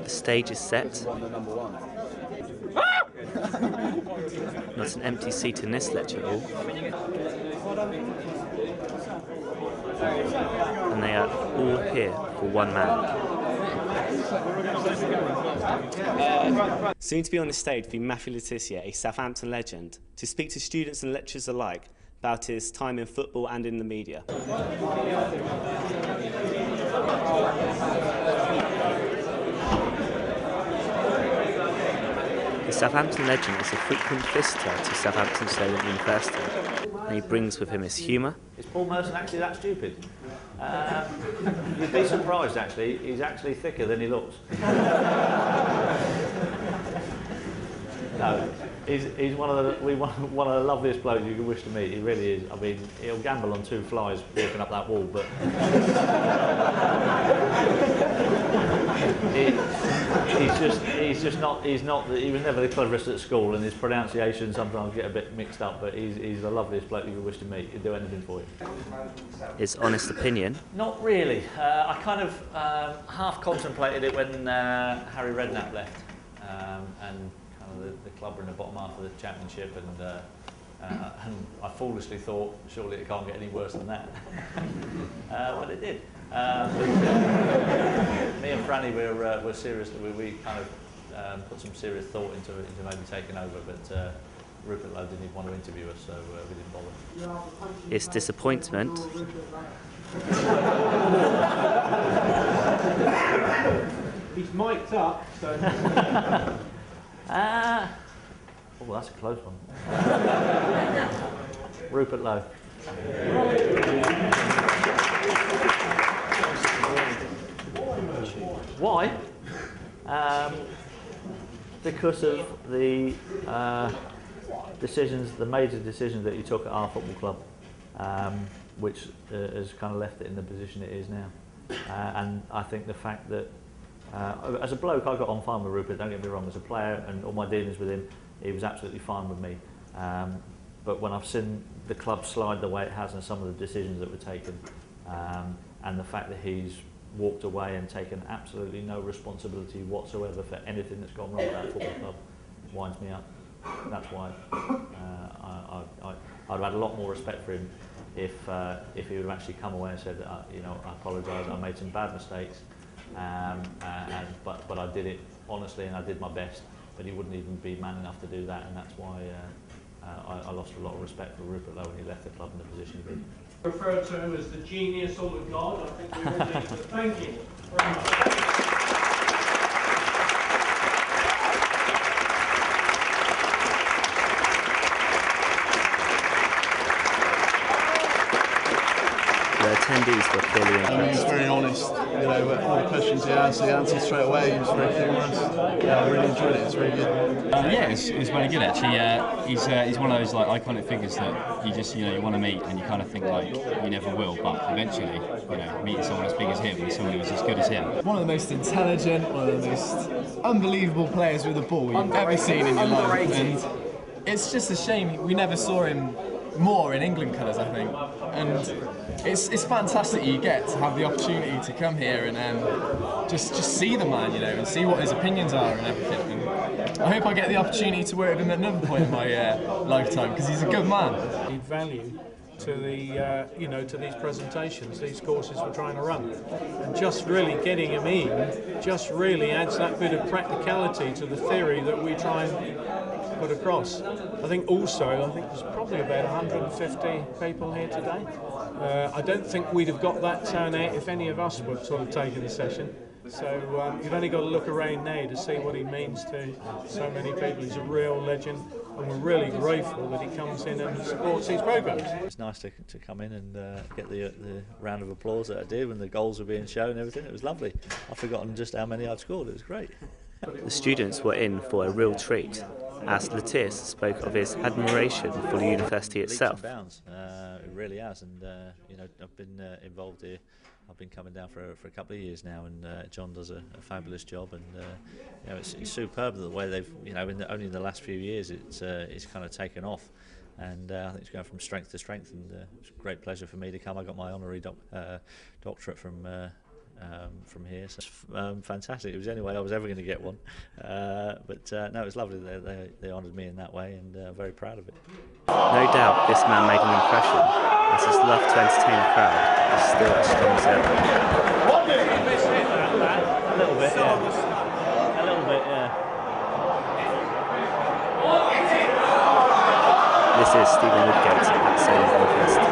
The stage is set. Not an empty seat in this lecture hall. And they are all here for one man. Soon to be on the stage will be Matt Le Tissier, a Southampton legend, to speak to students and lecturers alike about his time in football and in the media. The Southampton legend is a frequent visitor to Southampton Solent University, and he brings with him his humour. Is Paul Merson actually that stupid? You'd be surprised, actually. He's actually thicker than he looks. No, he's one of the loveliest blokes you could wish to meet. He really is. I mean, he'll gamble on two flies walking up that wall, but he was never the cleverest at school, and his pronunciation sometimes get a bit mixed up, but he's the loveliest bloke you could wish to meet. He'd do anything for you. His honest opinion? Not really. I kind of half contemplated it when Harry Redknapp left, and kind of the club were in the bottom half of the championship, and I foolishly thought, surely it can't get any worse than that. Well, it did. Me and Franny were seriously, we kind of put some serious thought into maybe taking over, but Rupert Lowe didn't even want to interview us, so we didn't bother. His disappointment? He's mic'd up, so... Oh, that's a close one. Rupert Lowe. Why? Because of the the major decisions that he took at our football club, which has kind of left it in the position it is now. And I think the fact that, as a bloke, I got on fine with Rupert, don't get me wrong, as a player and all my dealings with him, he was absolutely fine with me. But when I've seen the club slide the way it has and some of the decisions that were taken, and the fact that he's walked away and taken absolutely no responsibility whatsoever for anything that's gone wrong with that football club, winds me up. That's why I'd have had a lot more respect for him if he would have actually come away and said, you know, I apologise, I made some bad mistakes, but I did it honestly and I did my best. But he wouldn't even be man enough to do that, and that's why I lost a lot of respect for Rupert Lowe when he left the club in the position he did. Refer to him as the genius or the god, I think we all need, but thank you very much. The attendees were clearly impressed. He's very honest, you know, all the questions he asked, he answered straight away. He was very humorous. Yeah, I really enjoyed it. It's very good. Yeah, it's very good actually. He's one of those like iconic figures that you just you want to meet, and you kind of think like you never will, but eventually meeting someone as big as him and someone who was as good as him. One of the most intelligent, one of the most unbelievable players with the ball you've ever seen in your life, and it's just a shame we never saw him more in England colours, I think, and it's fantastic you get to have the opportunity to come here and just see the man, and see what his opinions are and everything. And I hope I get the opportunity to work with him at another point in my lifetime, because he's a good man. Value to the to these presentations, these courses we're trying to run, and just really getting him in just really adds that bit of practicality to the theory that we try and put across. I think there's probably about 150 people here today. I don't think we'd have got that turnout if any of us were sort of taking the session. So you've only got to look around now to see what he means to so many people. He's a real legend, and we're really grateful that he comes in and supports these programmes. It's nice to come in and get the round of applause that I did when the goals were being shown and everything. It was lovely. I've forgotten just how many I'd scored. It was great. The students were in for a real treat, as Le Tissier spoke of his admiration for the university itself. Leaps and bounds. It really has, and I've been involved here. I've been coming down for a couple of years now, and John does a fabulous job, and it's superb the way they've only in the last few years it's kind of taken off. and I think it's going from strength to strength, and it's a great pleasure for me to come. I got my honorary doctorate from here, so it's fantastic. It was the only way I was ever going to get one, but no, it was lovely. They honoured me in that way, and very proud of it. No doubt this man made an impression, as his love to entertain the crowd is still as strong as ever. A little bit, yeah. A little bit, yeah. This is Steven Woodgate at Solent University.